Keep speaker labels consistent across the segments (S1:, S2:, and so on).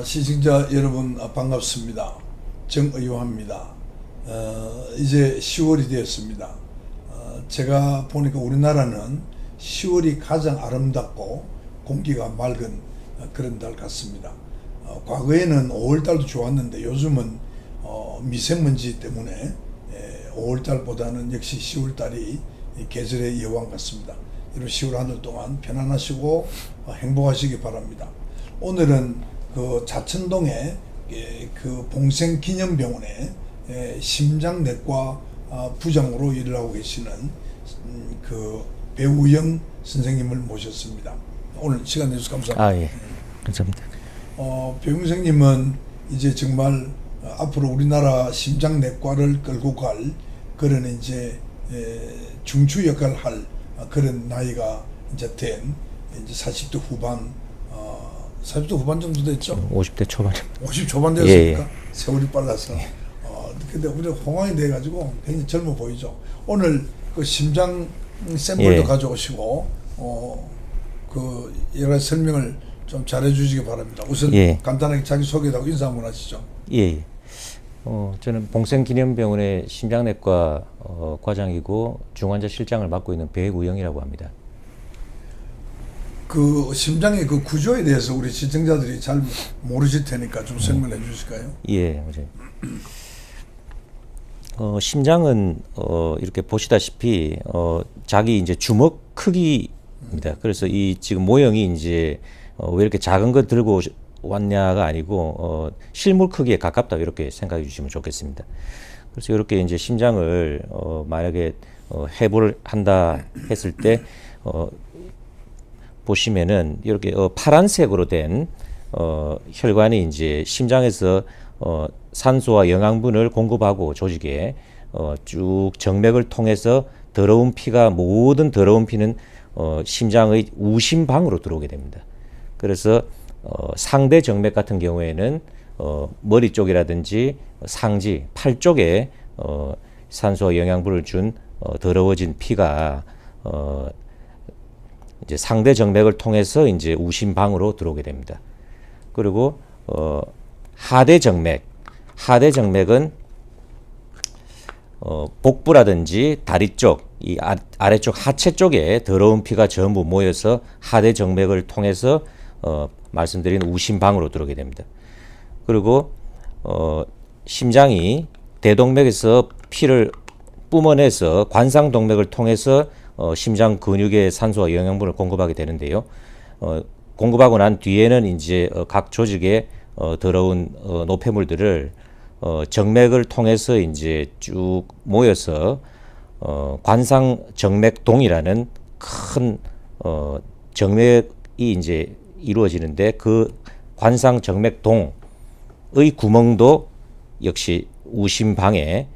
S1: 시청자 여러분 반갑습니다. 정의화입니다. 이제 10월이 되었습니다. 제가 보니까 우리나라는 10월이 가장 아름답고 공기가 맑은 그런 달 같습니다. 과거에는 5월달도 좋았는데 요즘은 미세먼지 때문에 5월달보다는 역시 10월달이 계절의 여왕 같습니다. 이런 10월 한 달 동안 편안하시고 행복하시기 바랍니다. 오늘은 그 자천동의 그 봉생기념병원에 심장내과 부장으로 일을 하고 계시는 그 배우영 선생님을 모셨습니다. 오늘 시간 내주셔서 감사합니다.
S2: 예. 감사합니다.
S1: 배우영 선생님은 이제 정말 앞으로 우리나라 심장내과를 끌고 갈 그런 이제 중추 역할을 할 그런 나이가 이제 된 이제 40대 후반 40대 후반 정도 됐죠?
S2: 50대 초반.
S1: 50 초반 되었으니까
S2: 예.
S1: 세월이 빨라서. 근데 우리가 호황이 돼가지고 굉장히 젊어 보이죠. 오늘 그 심장 샘플도 가져오시고 그 여러 가지 설명을 좀 잘해주시기 바랍니다. 우선 간단하게 자기 소개하고 인사 한번 하시죠.
S2: 예. 저는 봉생기념병원의 심장내과 과장이고 중환자 실장을 맡고 있는 배우영이라고 합니다.
S1: 그 심장의 그 구조에 대해서 우리 시청자들이 잘 모르실 테니까 좀 설명해 주실까요?
S2: 예, 맞아요. 심장은 이렇게 보시다시피 자기 이제 주먹 크기입니다. 그래서 이 지금 모형이 이제 왜 이렇게 작은 거 들고 왔냐가 아니고 실물 크기에 가깝다 이렇게 생각해 주시면 좋겠습니다. 그래서 이렇게 이제 심장을 만약에 해부를 한다 했을 때 보시면은 이렇게 파란색으로 된 혈관이 이제 심장에서 산소와 영양분을 공급하고 조직에 쭉 정맥을 통해서 더러운 피가 모든 더러운 피는 심장의 우심방으로 들어오게 됩니다. 그래서 상대 정맥 같은 경우에는 머리 쪽이라든지 상지, 팔 쪽에 산소와 영양분을 준 더러워진 피가 이제 상대 정맥을 통해서 이제 우심방으로 들어오게 됩니다. 그리고 하대 정맥은 복부라든지 다리 쪽, 이 아래쪽 하체 쪽에 더러운 피가 전부 모여서 하대 정맥을 통해서 말씀드린 우심방으로 들어오게 됩니다. 그리고 심장이 대동맥에서 피를 뿜어내서 관상동맥을 통해서 심장 근육에 산소와 영양분을 공급하게 되는데요. 공급하고 난 뒤에는 이제 각 조직에 더러운 노폐물들을 정맥을 통해서 이제 쭉 모여서 관상정맥동이라는 큰 정맥이 이제 이루어지는데 그 관상정맥동의 구멍도 역시 우심방에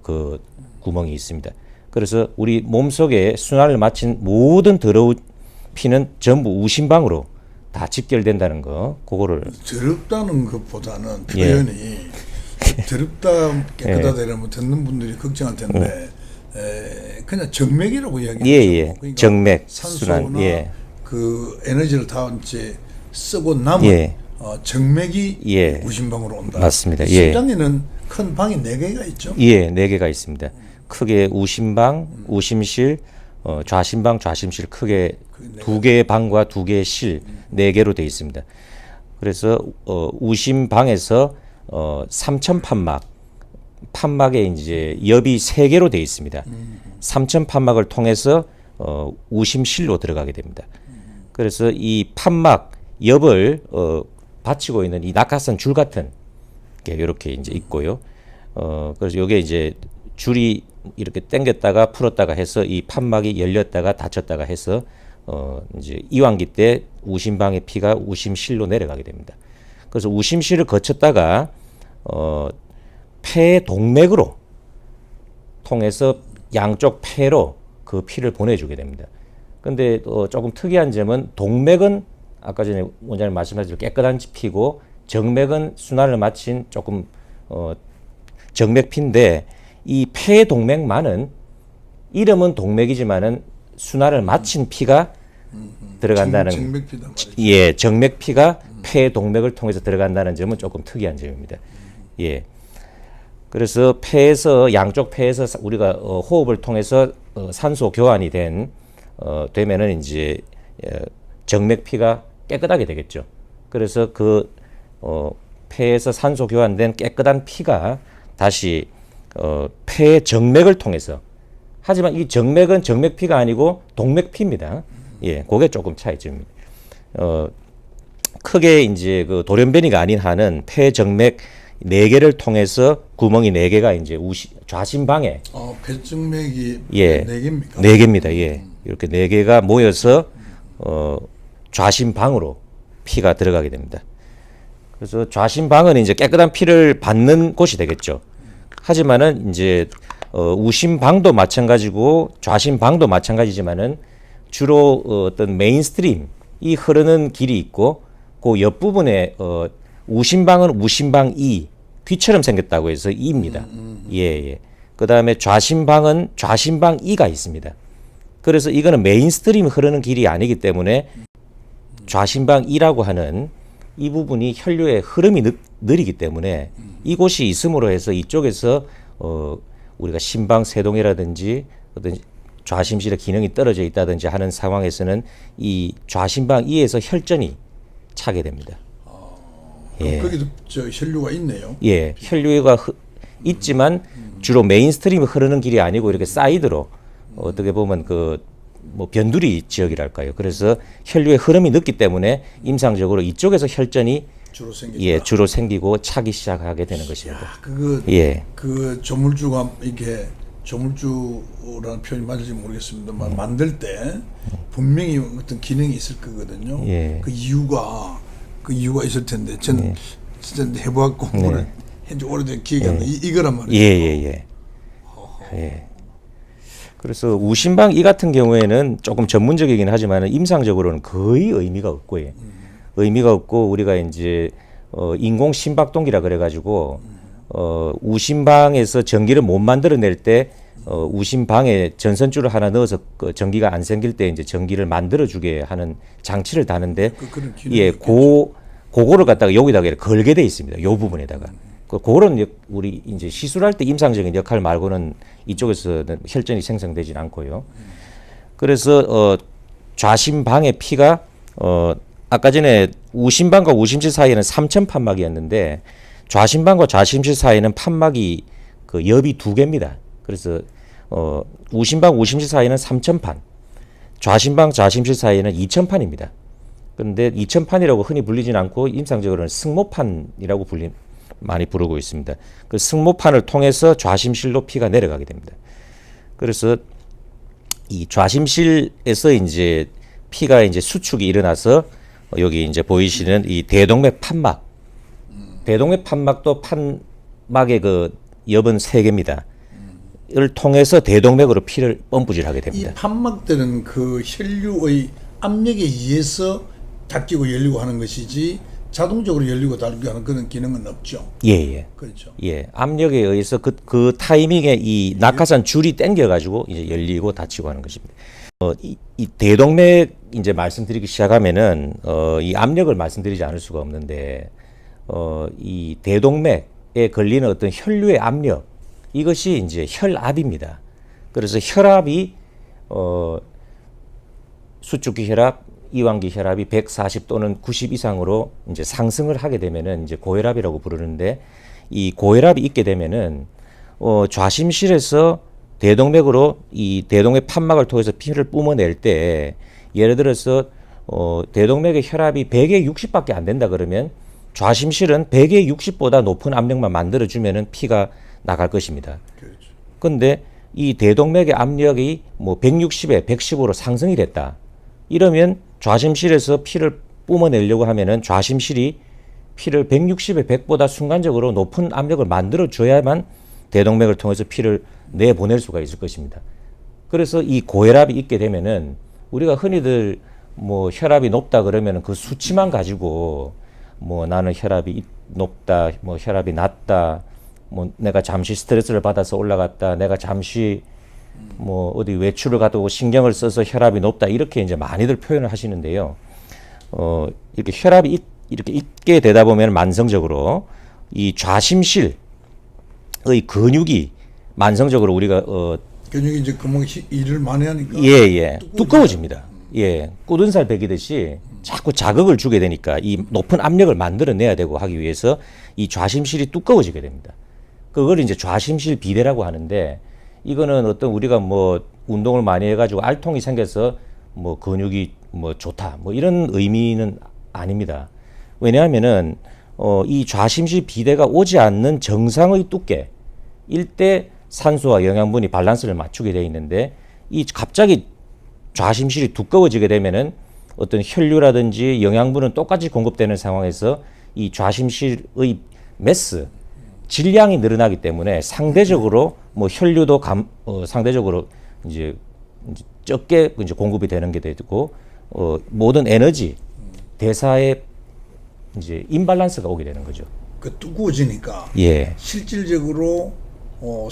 S2: 그 구멍이 있습니다. 그래서 우리 몸속에 순환을 마친 모든 더러운 피는 전부 우심방으로 다 직결된다는 거, 그거를.
S1: 더럽다는 것보다는 표현이 더럽다 깨끗하다 이러면 듣는 분들이 걱정할 텐데 그냥 정맥이라고 이야기해요. 그러니까
S2: 정맥
S1: 산소나
S2: 순환,
S1: 그 에너지를 다 이제 쓰고 남은 정맥이 우심방으로 온다.
S2: 맞습니다.
S1: 심장에는 큰 방이 4개가 있죠.
S2: 4개가 있습니다. 크게 우심방, 우심실, 좌심방, 좌심실 크게 2개의 방과 2개의 실, 4개로 되어 있습니다. 그래서 우심방에서 삼천판막, 판막에 이제 옆이 3개로 되어 있습니다. 삼천판막을 통해서 우심실로 들어가게 됩니다. 그래서 이 판막 옆을 받치고 있는 이 낙하산 줄 같은 게 이렇게 이제 있고요. 그래서 이게 이제 줄이 이렇게 당겼다가 풀었다가 해서 이 판막이 열렸다가 닫혔다가 해서 이제 이완기 때 우심방의 피가 우심실로 내려가게 됩니다. 그래서 우심실을 거쳤다가 폐 동맥으로 통해서 양쪽 폐로 그 피를 보내주게 됩니다. 근데 조금 특이한 점은 동맥은 아까 전에 원장님 말씀하신 깨끗한 피고 정맥은 순환을 마친 조금 정맥피인데 이 폐 동맥만은 이름은 동맥이지만은 순환을 마친 피가 들어간다는
S1: 정맥피다 말이죠.
S2: 예, 정맥피가 폐 동맥을 통해서 들어간다는 점은 조금 특이한 점입니다. 예. 그래서 폐에서 양쪽 폐에서 우리가 호흡을 통해서 산소 교환이 되면은 이제 정맥 피가 깨끗하게 되겠죠. 그래서 그 폐에서 산소 교환된 깨끗한 피가 다시 폐 정맥을 통해서, 하지만 이 정맥은 정맥 피가 아니고 동맥 피입니다. 예, 그게 조금 차이점입니다. 크게 이제 그 돌연변이가 아닌 한은 폐 정맥 4개를 통해서 구멍이 4개가 이제 좌심방에
S1: 폐정맥이
S2: 예,
S1: 4개입니까?
S2: 4개입니다. 예. 이렇게 4개가 모여서 좌심방으로 피가 들어가게 됩니다. 그래서 좌심방은 이제 깨끗한 피를 받는 곳이 되겠죠. 하지만은 이제 우심방도 마찬가지고 좌심방도 마찬가지지만은 주로 어떤 메인스트림 이 흐르는 길이 있고 그 옆부분에 우심방은 우심방 E, 귀처럼 생겼다고 해서 E입니다. 예, 예. 그 다음에 좌심방은 좌심방 E가 있습니다. 그래서 이거는 메인스트림 흐르는 길이 아니기 때문에 좌심방 E라고 하는 이 부분이 혈류의 흐름이 느리기 때문에 이곳이 있음으로 해서 이쪽에서 우리가 심방세동이라든지 어떤 좌심실의 기능이 떨어져 있다든지 하는 상황에서는 이 좌심방 E에서 혈전이 차게 됩니다.
S1: 예. 거기도 혈류가 있네요.
S2: 예, 혈류가 있지만 주로 메인스트림이 흐르는 길이 아니고 이렇게 사이드로 어떻게 보면 그 뭐 변두리 지역이랄까요. 그래서 혈류의 흐름이 늦기 때문에 임상적으로 이쪽에서 혈전이 주로 생기고 차기 시작하게 되는 것입니다.
S1: 그 조물주가 이게 조물주라는 표현이 맞을지 모르겠습니다만 만들 때 분명히 어떤 기능이 있을 거거든요.
S2: 예.
S1: 그 이유가 있을 텐데 저는 진짜 해보았고 현재 오래된 기억이 안 나. 이거란 말이에요.
S2: 예. 그래서 우심방 E 같은 경우에는 조금 전문적이긴 하지만 임상적으로는 거의 의미가 없고요. 의미가 없고 우리가 이제 인공 심박동기라 그래가지고 우심방에서 전기를 못 만들어낼 때 우심방에 전선줄을 하나 넣어서 그 전기가 안 생길 때 이제 전기를 만들어주게 하는 장치를 다는데 그거를 갖다가 여기다가 걸게 돼 있습니다. 요 부분에다가. 그런 우리 이제 시술할 때 임상적인 역할 말고는 이쪽에서는 혈전이 생성되진 않고요. 그래서 좌심방의 피가 아까 전에 우심방과 우심실 사이에는 3천 판막이었는데 좌심방과 좌심실 사이에는 판막이 그 옆이 2개입니다. 그래서 우심방 우심실 사이에는 3천 판, 좌심방 좌심실 사이에는 2천 판입니다. 그런데 2천 판이라고 흔히 불리진 않고 임상적으로는 승모판이라고 많이 부르고 있습니다. 그 승모판을 통해서 좌심실로 피가 내려가게 됩니다. 그래서 이 좌심실에서 이제 피가 이제 수축이 일어나서 여기 이제 보이시는 이 대동맥 판막, 대동맥 판막도 판막의 그 옆은 3개입니다. 이를 통해서 대동맥으로 피를 펌프질하게 됩니다.
S1: 이 판막들은 그 혈류의 압력에 의해서 닫히고 열리고 하는 것이지 자동적으로 열리고 닫히고 하는 그런 기능은 없죠.
S2: 예.
S1: 그렇죠.
S2: 예. 압력에 의해서 그 타이밍에 이 낙하산 줄이 당겨가지고 이제 열리고 닫히고 하는 것입니다. 이 대동맥 이제 말씀드리기 시작하면은 이 압력을 말씀드리지 않을 수가 없는데 이 대동맥에 걸리는 어떤 혈류의 압력 이것이 이제 혈압입니다. 그래서 혈압이 수축기 혈압, 이완기 혈압이 140 또는 90 이상으로 이제 상승을 하게 되면은 이제 고혈압이라고 부르는데 이 고혈압이 있게 되면은 좌심실에서 대동맥으로 이 대동맥 판막을 통해서 피를 뿜어낼 때 예를 들어서 대동맥의 혈압이 100에 60밖에 안 된다 그러면 좌심실은 100에 60보다 높은 압력만 만들어 주면은 피가 나갈 것입니다. 그런데 이 대동맥의 압력이 뭐 160에 110으로 상승이 됐다. 이러면 좌심실에서 피를 뿜어내려고 하면은 좌심실이 피를 160에 100보다 순간적으로 높은 압력을 만들어 줘야만 대동맥을 통해서 피를 내보낼 수가 있을 것입니다. 그래서 이 고혈압이 있게 되면은 우리가 흔히들 뭐 혈압이 높다 그러면은 그 수치만 가지고 뭐 나는 혈압이 높다, 뭐 혈압이 낮다, 뭐 내가 잠시 스트레스를 받아서 올라갔다, 내가 잠시 뭐 어디 외출을 가도 신경을 써서 혈압이 높다 이렇게 이제 많이들 표현을 하시는데요. 이렇게 혈압이 이렇게 있게 되다 보면 만성적으로 이 좌심실의 근육이 만성적으로 우리가
S1: 근육이 이제 구멍이 일을 많이 하니까
S2: 예, 두꺼워집니다. 예, 굳은 살 베기듯이 자꾸 자극을 주게 되니까 이 높은 압력을 만들어내야 되고 하기 위해서 이 좌심실이 두꺼워지게 됩니다. 그걸 이제 좌심실 비대라고 하는데 이거는 어떤 우리가 뭐 운동을 많이 해가지고 알통이 생겨서 뭐 근육이 뭐 좋다 뭐 이런 의미는 아닙니다. 왜냐하면은 이 좌심실 비대가 오지 않는 정상의 두께 일때 산소와 영양분이 밸런스를 맞추게 돼 있는데 이 갑자기 좌심실이 두꺼워지게 되면은 어떤 혈류라든지 영양분은 똑같이 공급되는 상황에서 이 좌심실의 매스 질량이 늘어나기 때문에 상대적으로 뭐 혈류도 상대적으로 이제 적게 이제 공급이 되는 게 되고 모든 에너지 대사에 이제 임밸런스가 오게 되는 거죠.
S1: 그 두꺼워지니까
S2: 예.
S1: 실질적으로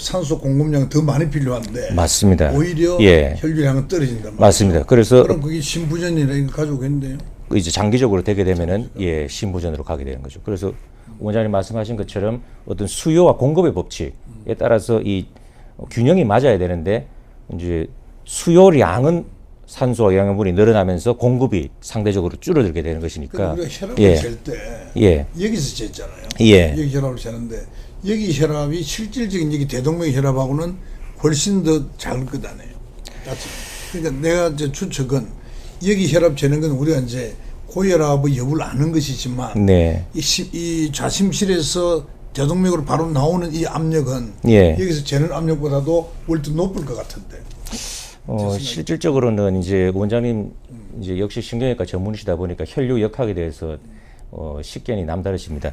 S1: 산소 공급량이 더 많이 필요한데
S2: 맞습니다.
S1: 오히려
S2: 예.
S1: 혈류량은 떨어진단 말이에요.
S2: 맞습니다. 그래서
S1: 그럼 그게 심부전이라는 걸 가져오겠는데요.
S2: 이제 장기적으로 되게 되면은 예, 심부전으로 가게 되는 거죠. 그래서 원장님 말씀하신 것처럼 어떤 수요와 공급의 법칙에 따라서 이 균형이 맞아야 되는데 이제 수요량은 산소와 영양분이 늘어나면서 공급이 상대적으로 줄어들게 되는 것이니까
S1: 우리가 혈압을
S2: 예.
S1: 잴 때
S2: 예.
S1: 여기서 쟀잖아요.
S2: 예.
S1: 여기 혈압을 재는데 여기 혈압이 실질적인 여기 대동맥 혈압하고는 훨씬 더 작을 거다네요. 그러니까 내가 이제 추측은 여기 혈압 재는 건 우리가 이제 고혈압의 여부를 아는 것이지만
S2: 네.
S1: 이 좌심실에서 대동맥으로 바로 나오는 이 압력은
S2: 예.
S1: 여기서 재는 압력보다도 훨씬 더 높을 것 같은데.
S2: 실질적으로는 이제 원장님 이제 역시 신경외과 전문이시다 보니까 혈류 역학에 대해서 식견이 남다르십니다.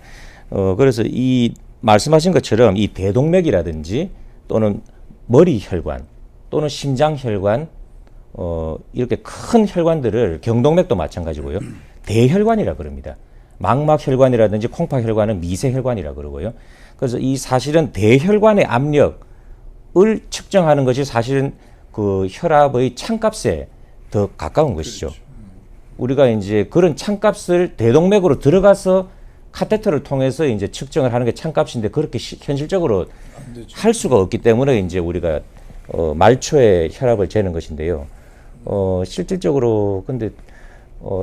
S2: 그래서 이 말씀하신 것처럼 이 대동맥이라든지 또는 머리 혈관 또는 심장 혈관 이렇게 큰 혈관들을 경동맥도 마찬가지고요. 대혈관이라 그럽니다. 망막 혈관이라든지 콩팥 혈관은 미세 혈관이라 그러고요. 그래서 이 사실은 대혈관의 압력을 측정하는 것이 사실은 그 혈압의 찬값에 더 가까운 것이죠.
S1: 그렇죠.
S2: 우리가 이제 그런 찬값을 대동맥으로 들어가서 카테터를 통해서 이제 측정을 하는 게 찬값인데 그렇게 현실적으로 할 수가 없기 때문에 이제 우리가 말초의 혈압을 재는 것인데요. 실질적으로 근데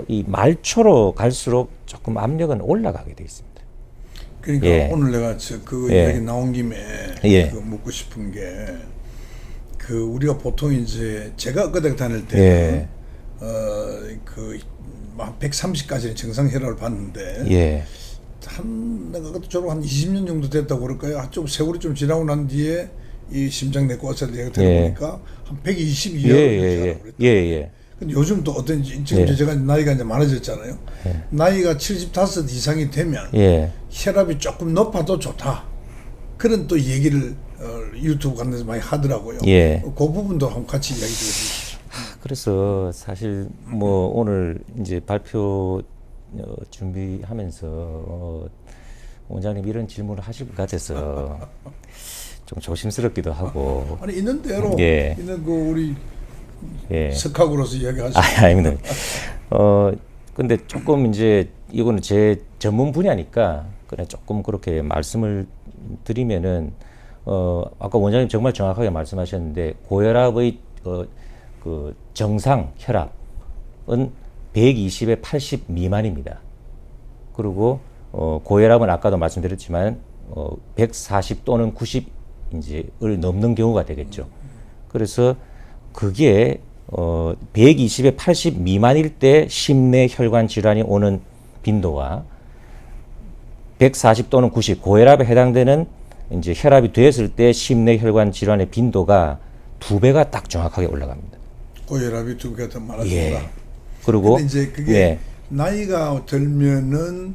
S2: 이 말초로 갈수록 조금 압력은 올라가게 돼 있습니다.
S1: 그러니까
S2: 예.
S1: 오늘 내가 그
S2: 예.
S1: 이야기 나온 김에
S2: 예.
S1: 그 묻고 싶은 게 그 우리가 보통 이제 제가 그때 다닐 때
S2: 예.
S1: 그 130까지는 정상 혈압을 봤는데
S2: 예.
S1: 내가 그때 졸업 한 20년 정도 됐다고 그럴까요? 좀 세월이 좀 지나고 난 뒤에 이 심장내과 의사들 얘기가 들어보니까 한 120 이하로
S2: 예. 예.
S1: 근데 요즘 또 어떤지 지금
S2: 예.
S1: 제가 나이가 이제 많아졌잖아요.
S2: 예.
S1: 나이가 75 이상이 되면
S2: 예.
S1: 혈압이 조금 높아도 좋다. 그런 또 얘기를 유튜브 같은 데서 많이 하더라고요.
S2: 예.
S1: 그 부분도 한번 같이 이야기 드려주시죠.
S2: 그래서 사실 뭐 오늘 이제 발표 준비하면서 원장님 이런 질문을 하실 것 같아서 좀 조심스럽기도 하고.
S1: 아니 있는 대로
S2: 예.
S1: 있는 그 우리
S2: 예.
S1: 석학으로서 이야기하시죠.
S2: 아닙니다. 근데 조금 이제 이거는 제 전문 분야니까 그래 조금 그렇게 말씀을 드리면은 아까 원장님 정말 정확하게 말씀하셨는데 고혈압의 그 정상 혈압은 120에 80 미만입니다. 그리고 고혈압은 아까도 말씀드렸지만 140 또는 90 이제를 넘는 경우가 되겠죠. 그래서 그게 120에 80 미만일 때 심내 혈관 질환이 오는 빈도와 140 또는 90 고혈압에 해당되는 이제 혈압이 됐을 때 심내 혈관 질환의 빈도가 2배가 딱 정확하게 올라갑니다.
S1: 고혈압이 2배가 더 많아진다.
S2: 예. 그리고
S1: 근데 이제 그게
S2: 예.
S1: 나이가 들면은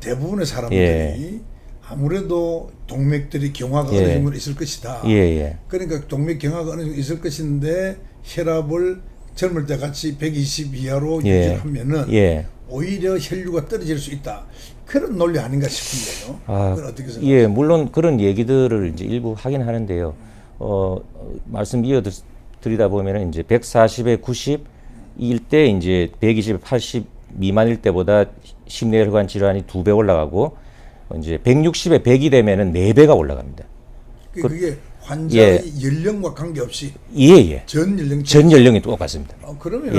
S1: 대부분의 사람들이
S2: 예.
S1: 아무래도 동맥들이 경화가
S2: 예.
S1: 어느 정도 있을 것이다.
S2: 예.
S1: 그러니까 동맥 경화가 어느 정도 있을 것인데 혈압을 젊을 때 같이 120 이하로
S2: 예.
S1: 유지하면은
S2: 예.
S1: 오히려 혈류가 떨어질 수 있다. 그런 논리 아닌가 싶은데요. 그건 어떻게 생각하세요?
S2: 예, 물론 그런 얘기들을 이제 일부 하긴 하는데요. 말씀 이어드리다 보면은 이제 140에 90일 때 이제 120에 80 미만일 때보다 심뇌혈관 질환이 2배 올라가고 이제 160에 100이 되면은 4배가 올라갑니다.
S1: 그게 환자의 연령과 관계없이 전 연령
S2: 전 연령이 똑같습니다.
S1: 그러면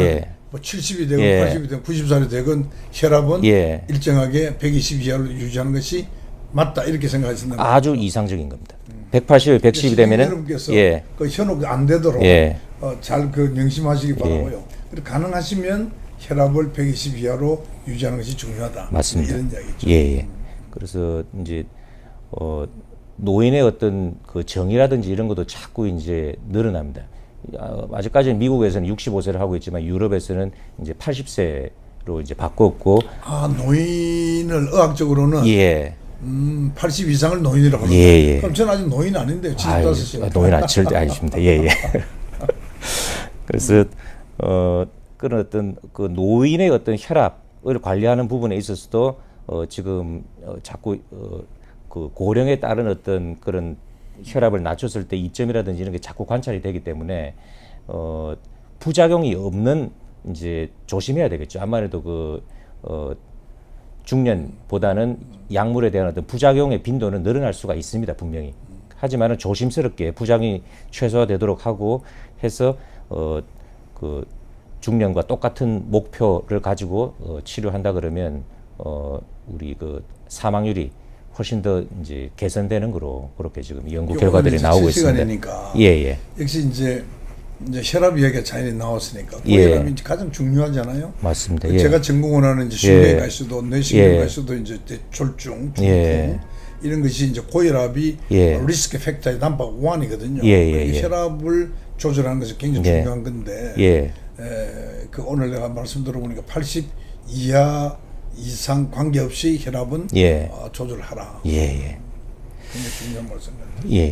S1: 뭐 70이 되건 80이 되건 90살이 되건 혈압은 일정하게 120 이하로 유지하는 것이 맞다 이렇게 생각하시는 거예요.
S2: 아주 이상적인 겁니다. 180에 110이 되면은
S1: 여러분께서 그 현혹 안 되도록 잘 그 명심하시기 바라고요. 그리고 가능하시면 혈압을 120 이하로 유지하는 것이 중요하다.
S2: 맞습니다.
S1: 이런 이야기죠.
S2: 그래서 이제 노인의 어떤 그 정의라든지 이런 것도 자꾸 이제 늘어납니다. 아직까지는 미국에서는 65세를 하고 있지만 유럽에서는 이제 80세로 이제 바꿨고.
S1: 노인을 의학적으로는 80 이상을 노인이라고 합니다. 그럼 저는 아직 노인 아닌데요. 75세.
S2: 노인 절대 아니십니다. 그래서 그런 어떤 그 노인의 어떤 혈압을 관리하는 부분에 있어서도 지금 자꾸 그 고령에 따른 어떤 그런 혈압을 낮췄을 때 이점이라든지 이런 게 자꾸 관찰이 되기 때문에 부작용이 없는 이제 조심해야 되겠죠. 아무래도 그 중년보다는 약물에 대한 어떤 부작용의 빈도는 늘어날 수가 있습니다, 분명히. 하지만은 조심스럽게 부작용이 최소화되도록 하고 해서 그 중년과 똑같은 목표를 가지고 치료한다 그러면 우리 그 사망률이 훨씬 더 이제 개선되는 거로 그렇게 지금 연구 결과들이 나오고 있습니다.
S1: 역시 이제 혈압 이야기가 자연히 나왔으니까 고혈압이 가장 중요하잖아요.
S2: 맞습니다.
S1: 제가 전공원하는 이제 심뇌가 있어도 뇌신경가 있어도 이제 졸중, 중풍 이런 것이 이제 고혈압이 리스크 팩터의 넘버 1이거든요. 혈압을 조절하는 것이 굉장히 중요한 건데 그 오늘 내가 말씀 들어보니까 80 이하 이상 관계없이 혈압은 조절하라. 굉장히 중요한 말씀 같아요.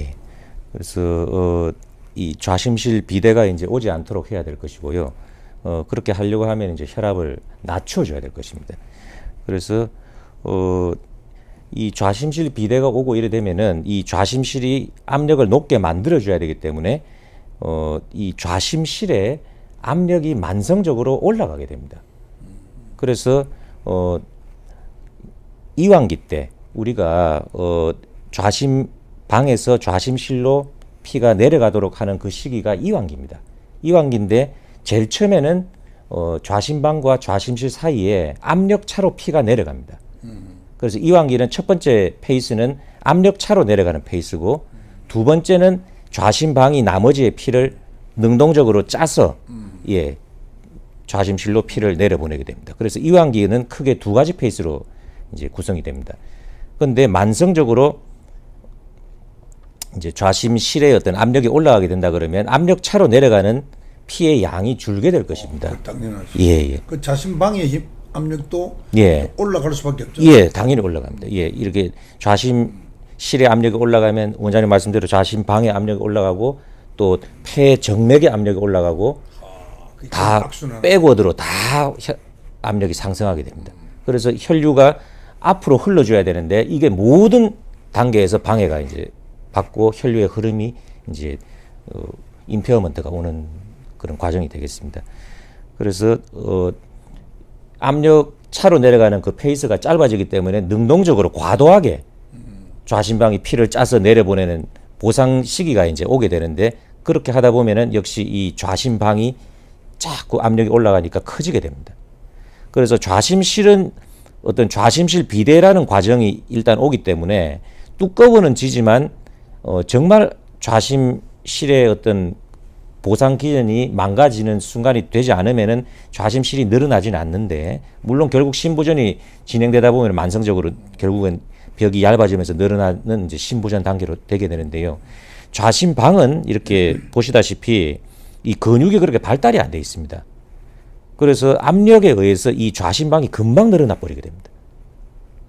S2: 그래서 이 좌심실 비대가 이제 오지 않도록 해야 될 것이고요. 그렇게 하려고 하면 이제 혈압을 낮춰줘야 될 것입니다. 그래서 이 좌심실 비대가 오고 이래 되면은 이 좌심실이 압력을 높게 만들어줘야 되기 때문에 이 좌심실에 압력이 만성적으로 올라가게 됩니다. 그래서 이완기 때 우리가 방에서 좌심실로 피가 내려가도록 하는 그 시기가 이완기입니다. 이완기인데 제일 처음에는 좌심방과 좌심실 사이에 압력차로 피가 내려갑니다. 그래서 이완기는 첫 번째 페이스는 압력차로 내려가는 페이스고 두 번째는 좌심방이 나머지의 피를 능동적으로 짜서 좌심실로 피를 내려보내게 됩니다. 그래서 이완기는 크게 두 가지 페이스로 이제 구성이 됩니다. 그런데 만성적으로 이제 좌심실의 어떤 압력이 올라가게 된다 그러면 압력차로 내려가는 피의 양이 줄게 될 것입니다.
S1: 당연하죠. 그 좌심방의 압력도 올라갈 수밖에 없죠.
S2: 당연히 올라갑니다. 이렇게 좌심실의 압력이 올라가면 원장님 말씀대로 좌심방의 압력이 올라가고 또 폐 정맥의 압력이 올라가고 다 백워드로 다 압력이 상승하게 됩니다. 그래서 혈류가 앞으로 흘러줘야 되는데 이게 모든 단계에서 방해가 이제 받고 혈류의 흐름이 이제 임페어먼트가 오는 그런 과정이 되겠습니다. 그래서 압력 차로 내려가는 그 페이스가 짧아지기 때문에 능동적으로 과도하게 좌심방이 피를 짜서 내려보내는 보상 시기가 이제 오게 되는데 그렇게 하다 보면은 역시 이 좌심방이 자꾸 압력이 올라가니까 커지게 됩니다. 그래서 좌심실은 어떤 좌심실 비대라는 과정이 일단 오기 때문에 두꺼워는 지지만 정말 좌심실의 어떤 보상 기전이 망가지는 순간이 되지 않으면은 좌심실이 늘어나지는 않는데 물론 결국 심부전이 진행되다 보면 만성적으로 결국은 벽이 얇아지면서 늘어나는 이제 심부전 단계로 되게 되는데요. 좌심방은 이렇게 보시다시피 이 근육이 그렇게 발달이 안 돼 있습니다. 그래서 압력에 의해서 이 좌심방이 금방 늘어나 버리게 됩니다.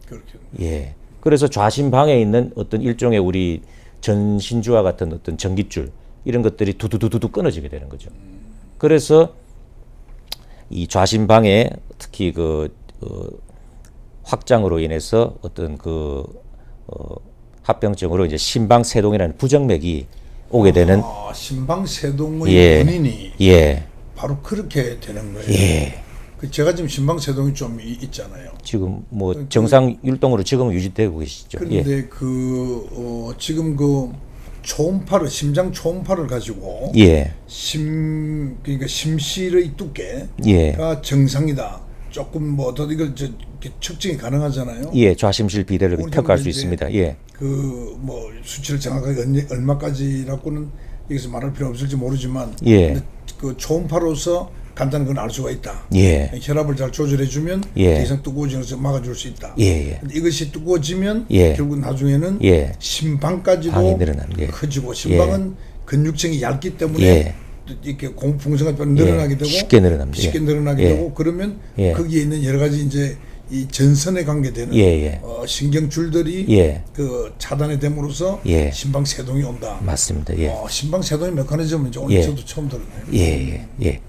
S1: 그렇게.
S2: 그래서 좌심방에 있는 어떤 일종의 우리 전신주와 같은 어떤 전깃줄 이런 것들이 두두두두 끊어지게 되는 거죠. 그래서 이 좌심방에 특히 그 확장으로 인해서 어떤 그 합병증으로 이제 심방세동이라는 부정맥이 오게 되는
S1: 심방세동의 원인이 바로 그렇게 되는 거예요. 그 제가 지금 심방세동이 좀 있잖아요.
S2: 지금 뭐 정상 율동으로 지금은 유지되고 계시죠.
S1: 그런데 지금 그 초음파를 심장 초음파를 가지고
S2: 예.
S1: 그러니까 심실의 두께가
S2: 예.
S1: 정상이다. 조금 뭐 더 이걸 이렇게 측정이 가능하잖아요.
S2: 예, 좌심실 비대를
S1: 우리
S2: 평가할 수
S1: 이제
S2: 있습니다. 예.
S1: 그 뭐 수치를 정확하게 얼마까지라고는 여기서 말할 필요 없을지 모르지만
S2: 예.
S1: 근데 그 초음파로서 간단히 그건 알 수가 있다.
S2: 예.
S1: 혈압을 잘 조절해주면
S2: 예.
S1: 더 이상 뜨거워지면서 막아줄 수 있다.
S2: 예, 예.
S1: 근데 이것이 뜨거워지면
S2: 예.
S1: 결국 나중에는
S2: 예.
S1: 심방까지도
S2: 방이 늘어납니다. 예.
S1: 커지고 심방은 근육층이 얇기 때문에
S2: 예.
S1: 이렇게 공풍성가 늘어나게 되고
S2: 쉽게 늘어납니다.
S1: 쉽게
S2: 예.
S1: 늘어나게
S2: 예.
S1: 되고 그러면
S2: 예.
S1: 거기에 있는 여러 가지 이제 이 전선에 관계되는
S2: 예, 예.
S1: 신경줄들이
S2: 예.
S1: 그 차단이 됨으로써
S2: 예.
S1: 심방세동이 온다.
S2: 맞습니다. 예.
S1: 심방세동의 메커니즘은 이제 오늘
S2: 예.
S1: 저도 처음 들었네요.
S2: 예, 예.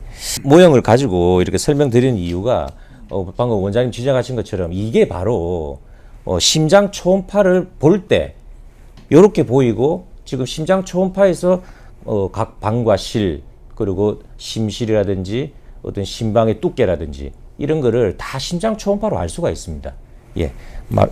S2: 모형을 가지고 이렇게 설명드리는 이유가 방금 원장님 지적하신 것처럼 이게 바로 심장 초음파를 볼 때 이렇게 보이고 지금 심장 초음파에서 각 방과 실 그리고 심실이라든지 어떤 심방의 두께라든지 이런 거를 다 심장 초음파로 알 수가 있습니다. 예.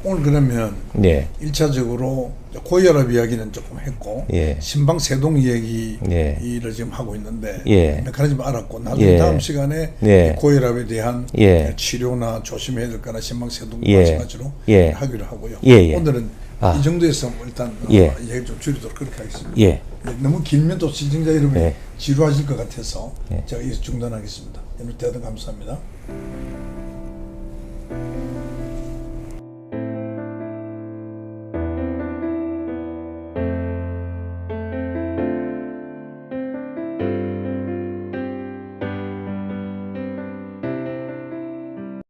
S1: 오늘 그러면
S2: 네.
S1: 1차적으로 고혈압 이야기는 조금 했고
S2: 예.
S1: 심방세동 이야기를
S2: 예.
S1: 지금 하고 있는데
S2: 예.
S1: 메커니즘 알았고 나중에
S2: 예.
S1: 다음 시간에
S2: 예.
S1: 고혈압에 대한
S2: 예.
S1: 치료나 조심해야 될 거나 심방세동
S2: 예.
S1: 마찬가지로
S2: 예.
S1: 하기로 하고요.
S2: 예, 예.
S1: 오늘은 이 정도에서 일단
S2: 예.
S1: 얘기 좀 줄이도록 그렇게 하겠습니다.
S2: 예.
S1: 너무 길면 또 시청자 여러분이
S2: 예.
S1: 지루하실 것 같아서
S2: 예.
S1: 제가 여기서 중단하겠습니다. 오늘 대단히 감사합니다.